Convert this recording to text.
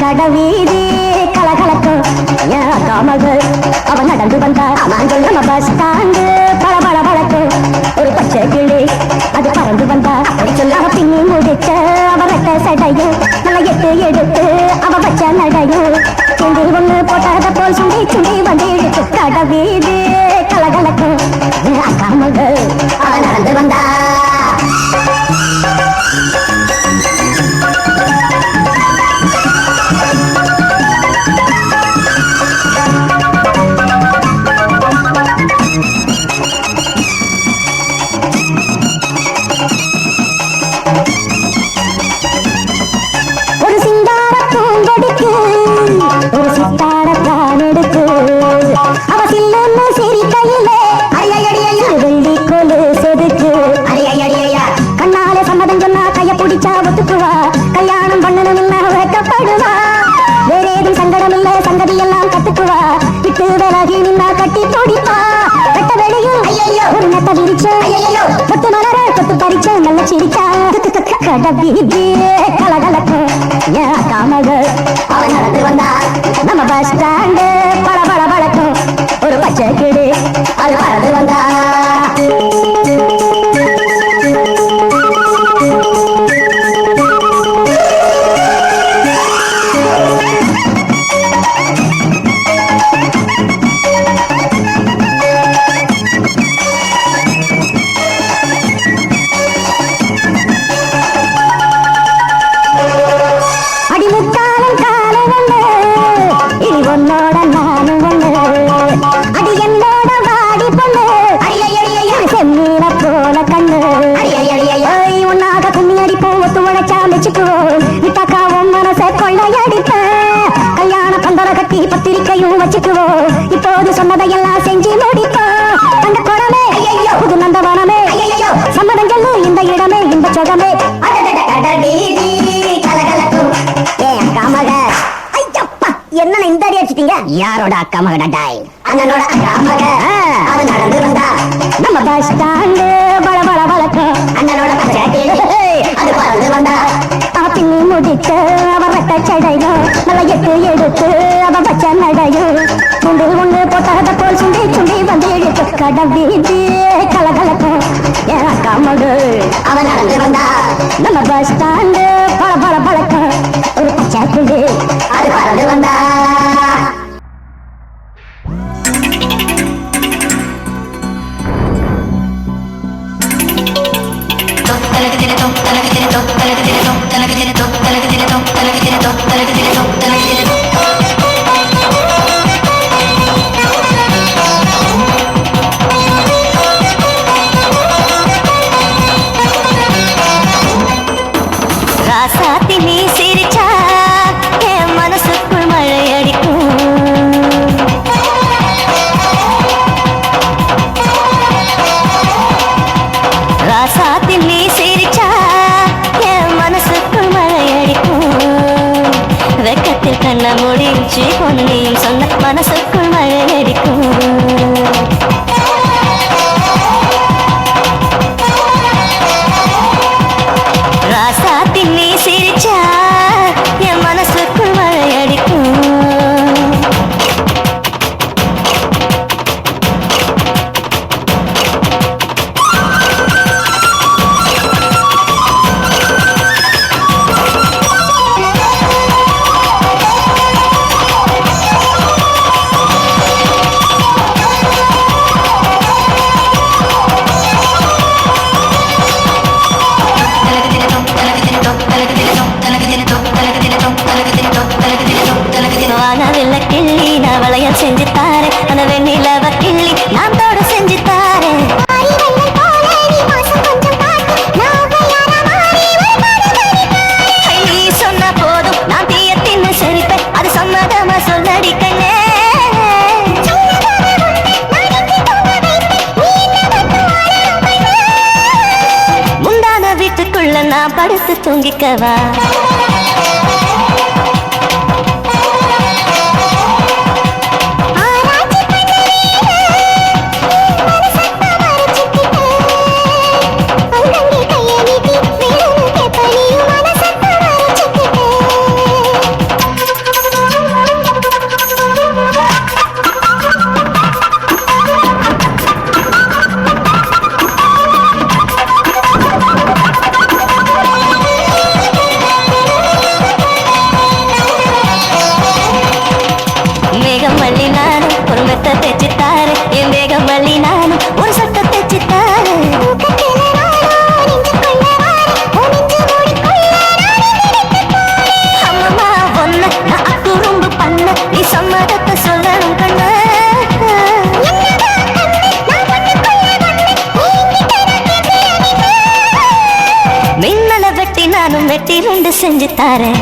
கடவீதி கலகலக்கும் காமகள் அவன் நடந்து வந்தார் நம்ம பஸ் ஸ்டாண்டு பளபள வழக்கும் ஒரு பச்சை கிளி அது பறந்து வந்தார் சொல்லாம பின்னி முடிச்ச அவ ரெட்ட சடையும் நல்ல எட்டு எடுத்து அவ வச்ச நடையும் சுண்டி ஒண்ணு போட்டத போல் சுண்டி சுண்டி வந்து இழுத்து கடவீதி கலகலக்கும் காமகள் அவன் நடந்து வந்தார் கல்யாணம் பண்ணணும் வைக்கப்படுவா வேற ஏதும் சங்கடம் இல்ல சங்கதி எல்லாம் கத்துக்குவா விட்டு விலகி நின்னா கட்டி துடிப்பா வெட்ட வெளியும் ஒரு நெட்ட விரிச்ச கொத்து மலர கொத்து பறிச்ச நல்ல சிரிச்சா கடவீதி கலகலக்கும் காமகள் அவன் நடந்து வந்தா நம்ம பஸ் ஸ்டாண்டு பளபள வழக்கும் ஒரு பச்சை கிளி அது பறந்து வந்தா பத்திரிக்கையும் வச்சுக்குவோம் இப்போது சொன்னதையெல்லாம் செஞ்சு முடிப்போம் அந்த குடமே புது நந்தவனமே சம்மதங்கள் இந்த இடமே இந்த சொகமே என்ன இந்த அடி அடிச்சிட்டீங்க யாரோட அக்கா மகடாய் அண்ணனோட அக்கா மக அவன் நடந்து வந்தா நம்ம பஸ் ஸ்டாண்டு பல பல வழக்கம் அண்ணனோட அது பறந்து வந்தா பின்னி முடிச்சு அவ ரெட்ட சடையும் நல்ல எட்டு எடுத்து அவ வச்ச நடையும் துண்டு ஒண்ணு போட்டத போல் சுண்டி சுண்டி வந்து இழுத்து கடவீதி கலகலக்கும் காமகள் அவன் நடந்து வந்தா நம்ம பஸ் ஸ்டாண்டு பல பல பழக்கம் ஒரு பச்சை கிளி அது பறந்து வந்தா ராசா நான் படுத்து தூங்கிக்கவா மின்னல வெட்டி நானும் வெட்டி ரெண்டு செஞ்சு தாரேன்